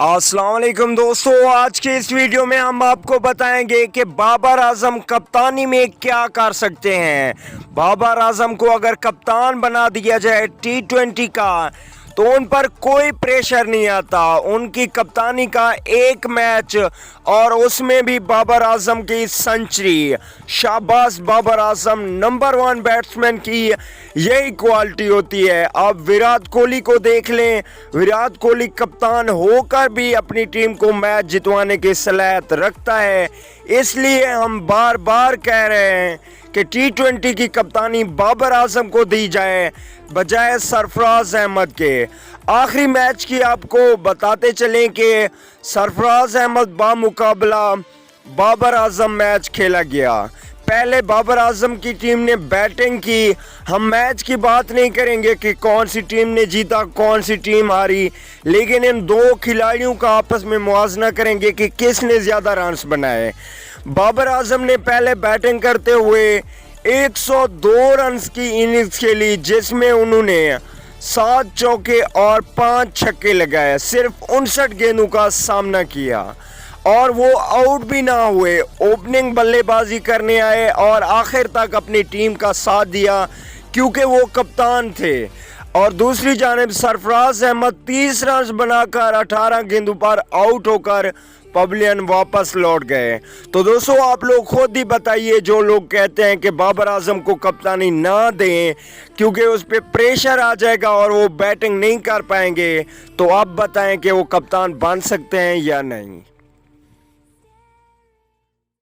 السلام علیکم دوستو، آج کے اس ویڈیو میں ہم آپ کو بتائیں گے کہ بابر اعظم کپتانی میں کیا کر سکتے ہیں۔ بابر اعظم کو اگر کپتان بنا دیا جائے T20 کا تو ان پر کوئی پریشر نہیں آتا۔ ان کی کپتانی کا ایک میچ اور اس میں بھی بابر اعظم کی سنچری۔ شاباش بابر اعظم، نمبر 1 بیٹسمین کی یہی کوالٹی ہوتی ہے۔ اب ویرات کوہلی کو دیکھ لیں، ویرات کوہلی کپتان ہو کر بھی اپنی ٹیم کو میچ جتوانے کی صلاحیت رکھتا ہے۔ اس لیے ہم بار بار کہہ رہے ہیں کہ T20 کی کپتانی بابر اعظم کو دی جائے بجائے سرفراز احمد کے۔ آخری میچ کی آپ کو بتاتے چلیں کہ سرفراز احمد بامقابلہ بابر اعظم میچ کھیلا گیا۔ پہلے بابر اعظم کی ٹیم نے بیٹنگ کی۔ ہم میچ کی بات نہیں کریں گے کہ کون سی ٹیم نے جیتا کون سی ٹیم ہاری، لیکن ان دو کھلاڑیوں کا آپس میں موازنہ کریں گے کہ کس نے زیادہ رنز بنائے۔ بابر اعظم نے پہلے بیٹنگ کرتے ہوئے 102 رنز کی اننگز کھیلی، جس میں انہوں نے 7 چوکے اور 5 چھکے لگائے، صرف 59 گیندوں کا سامنا کیا اور وہ آؤٹ بھی نہ ہوئے۔ اوپننگ بلے بازی کرنے آئے اور آخر تک اپنی ٹیم کا ساتھ دیا کیونکہ وہ کپتان تھے۔ اور دوسری جانب سرفراز احمد 30 رنز بنا کر 18 گیندوں پر آؤٹ ہو کر پویلین واپس لوٹ گئے۔ تو دوستو آپ لوگ خود ہی بتائیے، جو لوگ کہتے ہیں کہ بابر اعظم کو کپتانی نہ دیں کیونکہ اس پہ پریشر آ جائے گا اور وہ بیٹنگ نہیں کر پائیں گے، تو آپ بتائیں کہ وہ کپتان بن سکتے ہیں یا نہیں۔